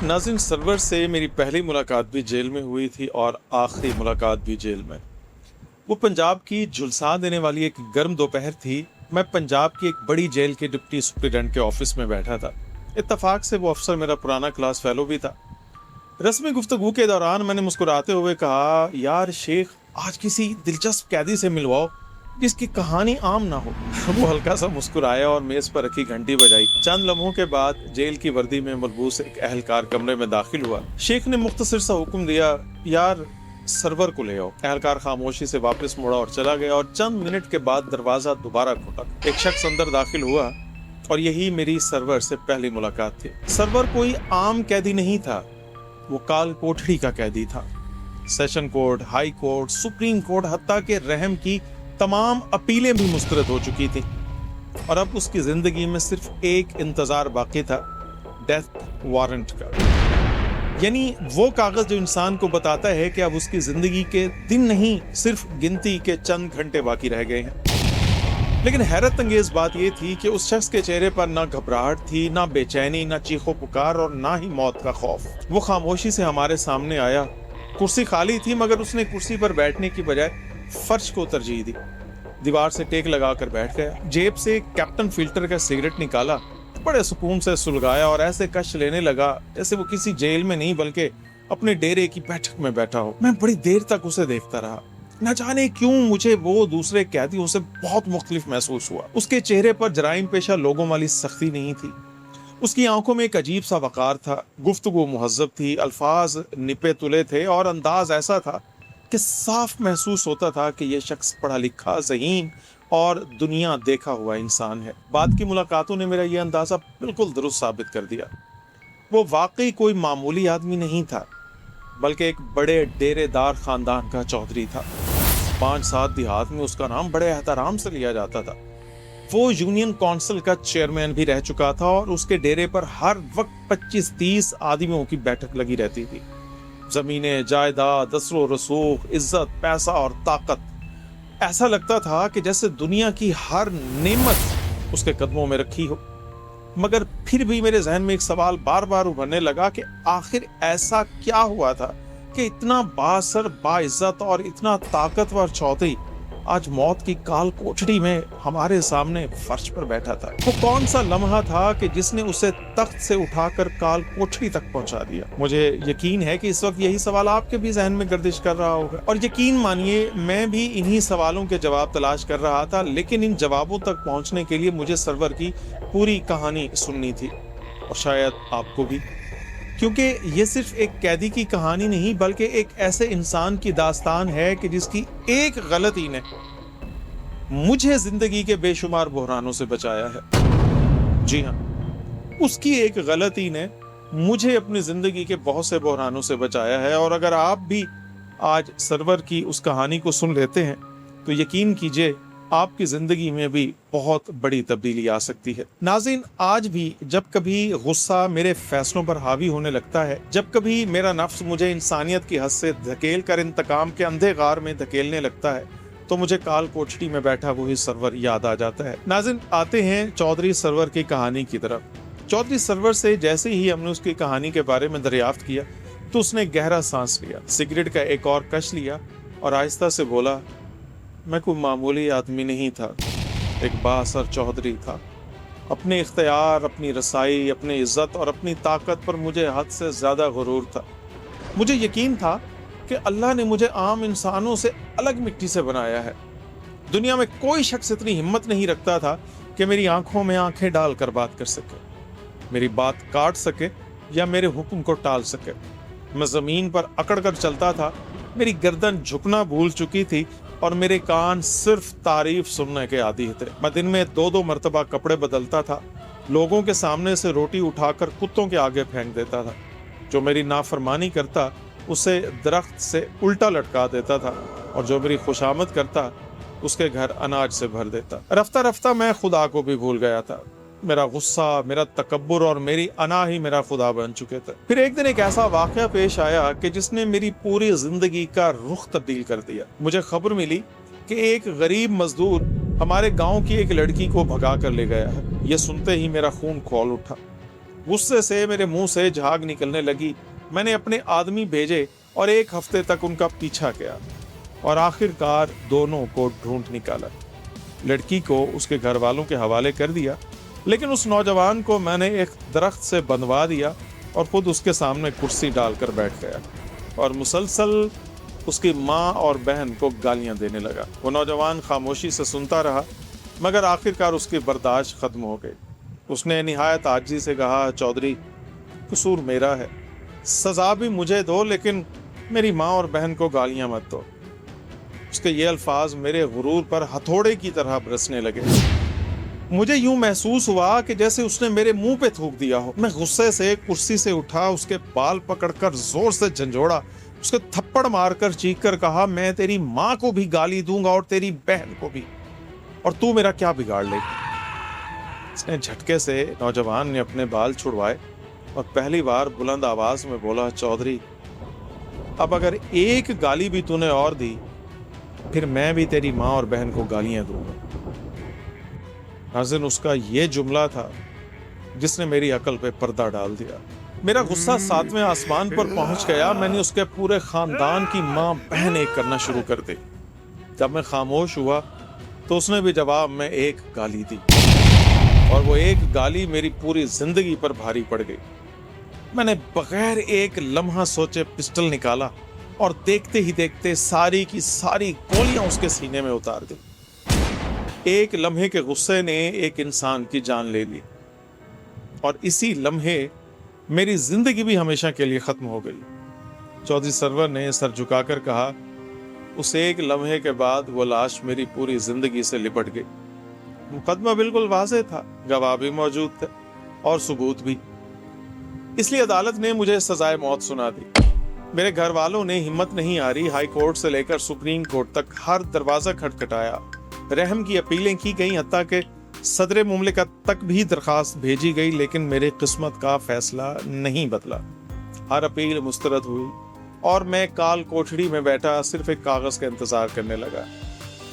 नाज़रीन, सरवर से मेरी पहली मुलाकात भी जेल में हुई थी और आखिरी मुलाकात भी जेल में। वो पंजाब की झुलसा देने वाली एक गर्म दोपहर थी। मैं पंजाब की एक बड़ी जेल के डिप्टी सुपरिटेंडेंट के ऑफिस में बैठा था। इत्तफाक से वो अफसर मेरा पुराना क्लास फेलो भी था। रस्मी गुफ्तगू के दौरान मैंने मुस्कुराते हुए कहा, यार शेख, आज किसी दिलचस्प कैदी से मिलवाओ जिसकी कहानी आम ना हो। वो हल्का सा मुस्कुराया और मेज पर रखी घंटी बजाई। चंद लम्हों के बाद जेल की वर्दी में मलबूस एक अहलकार कमरे में दाखिल हुआ। शेख ने मुख्तसर सा हुक्म दिया, यार सरवर को ले आओ। अहलकार खामोशी से वापस मुड़ा और चला गया और चंद मिनट के बाद दरवाजा दोबारा खुटक। एक शख्स अंदर दाखिल हुआ और यही मेरी सरवर से पहली मुलाकात थी। सरवर कोई आम कैदी नहीं था, वो काल कोठड़ी का कैदी था। Session court, high court, supreme court, हत्ता के रहम की तमाम अपीलें भी मुस्तरद हो चुकी थी और अब उसकी जिंदगी में सिर्फ एक इंतजार बाकी था, डेथ वारंट का। यानी वो कागज जो इंसान को बताता है कि अब उसकी जिंदगी के दिन नहीं, सिर्फ गिनती के चंद घंटे बाकी रह गए हैं। लेकिन हैरत अंगेज बात यह थी कि उस शख्स के चेहरे पर ना घबराहट थी, ना बेचैनी, ना चीखो पुकार और ना ही मौत का खौफ। वो खामोशी से हमारे सामने आया। कुर्सी खाली थी मगर उसने कुर्सी पर बैठने की बजाय फर्श को तरजीह दी। दीवार से टेक लगाकर बैठ गया। जेब से कैप्टन फिल्टर का सिगरेट निकाला, बड़े सुकून से सुलगाया और ऐसे कश लेने लगा जैसे वो किसी जेल में नहीं बल्कि अपने डेरे की बैठक में बैठा हो। मैं बड़ी देर तक उसे देखता रहा। न जाने क्यों मुझे वो दूसरे कैदियों से बहुत मुख्तलिफ महसूस हुआ। उसके चेहरे पर जराइम पेशा लोगों वाली सख्ती नहीं थी। उसकी आंखों में एक अजीब सा वकार था। गुफ्तगू मुहज्जब थी, अल्फाज निपे तुले थे और अंदाज ऐसा था कि साफ महसूस होता था कि यह शख्स पढ़ा लिखा, ज़हीन और दुनिया देखा हुआ इंसान है। बाद की मुलाकातों ने मेरा यह अंदाज़ा बिल्कुल दुरुस्त साबित कर दिया। वो वाकई कोई मामूली आदमी नहीं था बल्कि एक बड़े डेरेदार खानदान का चौधरी था। 5-7 देहात में उसका नाम बड़े एहतराम से लिया जाता था। वो यूनियन काउंसिल का चेयरमैन भी रह चुका था और उसके डेरे पर हर वक्त 25-30 आदमियों की बैठक लगी रहती थी। जमीनें, जायदाद, असरो रसूख, इज्जत, पैसा और ताकत, ऐसा लगता था कि जैसे दुनिया की हर नेमत उसके कदमों में रखी हो। मगर फिर भी मेरे जहन में एक सवाल बार बार उभरने लगा कि आखिर ऐसा क्या हुआ था कि इतना बासर, बाइज्जत और इतना ताकतवर चौधरी आज मौत की काल कोठड़ी में हमारे सामने फर्श पर बैठा था। वो कौन सा लम्हा था कि जिसने उसे तख्त से उठाकर काल कोठड़ी तक पहुंचा दिया? मुझे यकीन है कि इस वक्त यही सवाल आपके भी जहन में गर्दिश कर रहा होगा और यकीन मानिए मैं भी इन्हीं सवालों के जवाब तलाश कर रहा था। लेकिन इन जवाबों तक पहुंचने के लिए मुझे सरवर की पूरी कहानी सुननी थी और शायद आपको भी, क्योंकि ये सिर्फ एक कैदी की कहानी नहीं बल्कि एक ऐसे इंसान की दास्तान है कि जिसकी एक गलती ने मुझे जिंदगी के बेशुमार बहरानों से बचाया है। जी हाँ, उसकी एक गलती ने मुझे अपनी जिंदगी के बहुत से बहरानों से बचाया है। और अगर आप भी आज सरवर की उस कहानी को सुन लेते हैं तो यकीन कीजिए आपकी जिंदगी में भी बहुत बड़ी तब्दीली आ सकती है। नाज़रीन, आज भी जब कभी गुस्सा मेरे फैसलों पर हावी होने लगता है, जब कभी मेरा नफ्स मुझे इंसानियत की हद से धकेल कर इंतकाम के अंधे गार में धकेलने लगता है, तो मुझे काल कोठड़ी में बैठा वही सरवर याद आ जाता है। नाज़रीन, आते हैं चौधरी सरवर की कहानी की तरफ। चौधरी सरवर से जैसे ही हमने उसकी कहानी के बारे में दरियाफ्त किया तो उसने गहरा सांस लिया, सिगरेट का एक और कश लिया और आहिस्ता से बोला, मैं कोई मामूली आदमी नहीं था, एक बाअसर चौधरी था। अपने इख्तियार, अपनी रसाई, अपनी इज्जत और अपनी ताकत पर मुझे हद से ज़्यादा गुरूर था। मुझे यकीन था कि अल्लाह ने मुझे आम इंसानों से अलग मिट्टी से बनाया है। दुनिया में कोई शख्स इतनी हिम्मत नहीं रखता था कि मेरी आंखों में आंखें डालकर बात कर सके, मेरी बात काट सके या मेरे हुक्म को टाल सके। मैं ज़मीन पर अकड़ कर चलता था, मेरी गर्दन झुकना भूल चुकी थी और मेरे कान सिर्फ तारीफ सुनने के आदी थे। मैं दिन में 2-2 मरतबा कपड़े बदलता था, लोगों के सामने से रोटी उठाकर कुत्तों के आगे फेंक देता था, जो मेरी नाफरमानी करता उसे दरख्त से उल्टा लटका देता था और जो मेरी खुशामद करता उसके घर अनाज से भर देता। रफ्ता रफ्ता मैं खुदा को भी भूल गया था। मेरा गुस्सा, मेरा तकब्बुर और मेरी अना ही मेरा खुदा बन चुके थे। फिर एक दिन एक ऐसा वाक़या पेश आया कि जिसने मेरी पूरी जिंदगी का रुख तब्दील कर दिया। मुझे खबर मिली कि एक गरीब मजदूर हमारे गांव की एक लड़की को भगा कर ले गया है। ये सुनते ही मेरा खून खौल उठा। गुस्से से मेरे मुंह से झाग निकलने लगी। मैंने अपने आदमी भेजे और 1 हफ्ते तक उनका पीछा किया और आखिरकार दोनों को ढूंढ निकाला। लड़की को उसके घर वालों के हवाले कर दिया, लेकिन उस नौजवान को मैंने एक दरख्त से बंधवा दिया और खुद उसके सामने कुर्सी डालकर बैठ गया और मुसलसल उसकी माँ और बहन को गालियां देने लगा। वो नौजवान खामोशी से सुनता रहा, मगर आखिरकार उसकी बर्दाश्त खत्म हो गई। उसने निहायत आजिज़ी से कहा, चौधरी, कसूर मेरा है, सजा भी मुझे दो, लेकिन मेरी माँ और बहन को गालियां मत दो। उसके ये अल्फाज मेरे गुरूर पर हथौड़े की तरह बरसने लगे। मुझे यूं महसूस हुआ कि जैसे उसने मेरे मुंह पे थूक दिया हो। मैं गुस्से से कुर्सी से उठा, उसके बाल पकड़कर जोर से झंझोड़ा, उसके थप्पड़ मारकर चीख कर कहा, मैं तेरी माँ को भी गाली दूंगा और तेरी बहन को भी, और तू मेरा क्या बिगाड़ लेगी। इसने झटके से नौजवान ने अपने बाल छुड़वाए और पहली बार बुलंद आवाज में बोला, चौधरी, अब अगर एक गाली भी तूने और दी, फिर मैं भी तेरी माँ और बहन को गालियां दूंगा। नाज़रीन, उसका ये जुमला था जिसने मेरी अकल पे पर्दा डाल दिया। मेरा गुस्सा 7वें आसमान पर पहुंच गया। मैंने उसके पूरे खानदान की माँ बहन एक करना शुरू कर दी। जब मैं खामोश हुआ तो उसने भी जवाब में एक गाली दी, और वो एक गाली मेरी पूरी जिंदगी पर भारी पड़ गई। मैंने बगैर एक लम्हा सोचे पिस्टल निकाला और देखते ही देखते सारी की सारी गोलियां उसके सीने में उतार दी। एक लम्हे के गुस्से ने एक इंसान की जान ले ली, और इसी लम्हे मेरी जिंदगी भी हमेशा के लिए खत्म हो गई। चौधरी सरवर ने सर झुकाकर कहा, उस एक लम्हे के बाद वो लाश मेरी पूरी जिंदगी से लिपट गई। मुकदमा बिल्कुल वाज़ेह था, गवाह भी मौजूद थे और सबूत भी। इसलिए अदालत ने मुझे सजाए मौत सुना दी। मेरे घर वालों ने हिम्मत नहीं हारी, हाई कोर्ट से लेकर सुप्रीम कोर्ट तक हर दरवाजा खटखटाया, रहम की अपीलें की गई, हत्ता के सदर मुमलिकत तक भी दरखास्त भेजी गई, लेकिन मेरी किस्मत का फैसला नहीं बदला। हर अपील मुस्तरद हुई और मैं काल कोठड़ी में बैठा सिर्फ एक कागज का इंतजार करने लगा,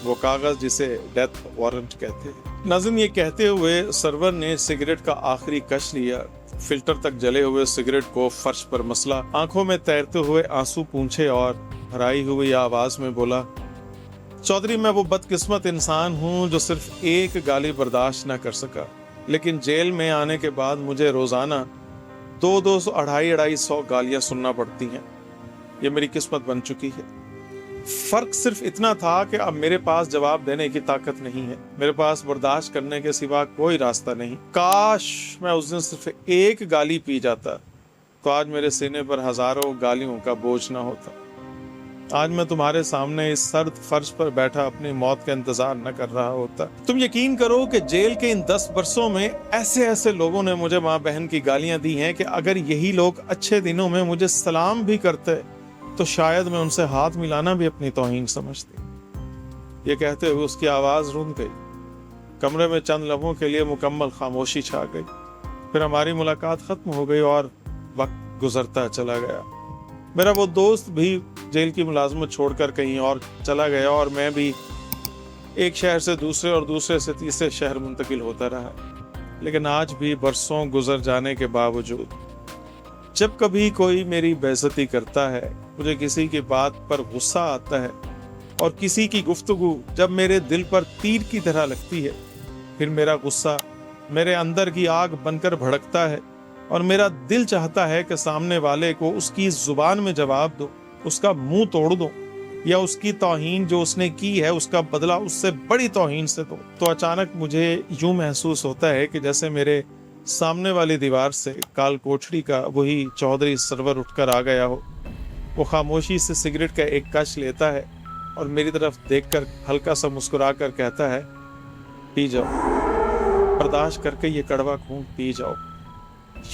वो कागज जिसे डेथ वारंट कहते हैं। नाज़रीन, ये कहते हुए सरवर ने सिगरेट का आखिरी कश लिया, फिल्टर तक जले हुए सिगरेट को फर्श पर मसला, आंखों में तैरते हुए आंसू पूंछे और हराई हुई आवाज में बोला, चौधरी, मैं वो बदकिस्मत इंसान हूँ जो सिर्फ एक गाली बर्दाश्त न कर सका, लेकिन जेल में आने के बाद मुझे रोजाना 200 250 गालियां सुनना पड़ती हैं। ये मेरी किस्मत बन चुकी है। फर्क सिर्फ इतना था कि अब मेरे पास जवाब देने की ताकत नहीं है, मेरे पास बर्दाश्त करने के सिवा कोई रास्ता नहीं। काश मैं उस दिन सिर्फ एक गाली पी जाता तो आज मेरे सीने पर हजारों गालियों का बोझ ना होता। आज मैं तुम्हारे सामने इस सर्द फर्श पर बैठा अपनी मौत का इंतजार न कर रहा होता। तुम यकीन करो कि जेल के इन 10 बरसों में ऐसे ऐसे लोगों ने मुझे माँ बहन की गालियां दी हैं कि अगर यही लोग अच्छे दिनों में मुझे सलाम भी करते तो शायद मैं उनसे हाथ मिलाना भी अपनी तौहीन समझती। ये कहते हुए उसकी आवाज रुंध गई। कमरे में चंद लम्हों के लिए मुकम्मल खामोशी छा गई। फिर हमारी मुलाकात खत्म हो गई और वक्त गुजरता चला गया। मेरा वो दोस्त भी जेल की मुलाजमत छोड़कर कहीं और चला गया और मैं भी एक शहर से दूसरे और दूसरे से तीसरे शहर मुंतकिल होता रहा। लेकिन आज भी बरसों गुजर जाने के बावजूद जब कभी कोई मेरी बेइज्जती करता है, मुझे किसी की बात पर गुस्सा आता है और किसी की गुफ्तगू जब मेरे दिल पर तीर की तरह लगती है, फिर मेरा गुस्सा मेरे अंदर की आग बनकर भड़कता है और मेरा दिल चाहता है कि सामने वाले को उसकी जुबान में जवाब दो, उसका मुंह तोड़ दो, या उसकी तौहीन जो उसने की है उसका बदला उससे बड़ी तौहीन से दो। तो अचानक मुझे यूं महसूस होता है कि जैसे मेरे सामने वाली दीवार से काल कोठड़ी का वही चौधरी सरवर उठकर आ गया हो। वो खामोशी से सिगरेट का एक कश लेता है और मेरी तरफ देखकर हल्का सा मुस्कुरा कर कहता है, पी जाओ, बर्दाश्त करके ये कड़वा खून पी जाओ,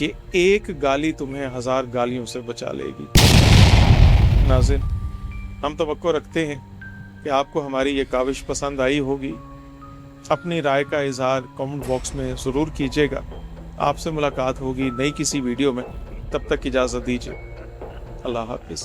ये एक गाली तुम्हें 1000 गालियों से बचा लेगी। नाज़रीन, हम तवक्को रखते हैं कि आपको हमारी ये काविश पसंद आई होगी। अपनी राय का इजहार कमेंट बॉक्स में ज़रूर कीजिएगा। आपसे मुलाकात होगी नई किसी वीडियो में, तब तक इजाज़त दीजिए। अल्लाह हाफिज़।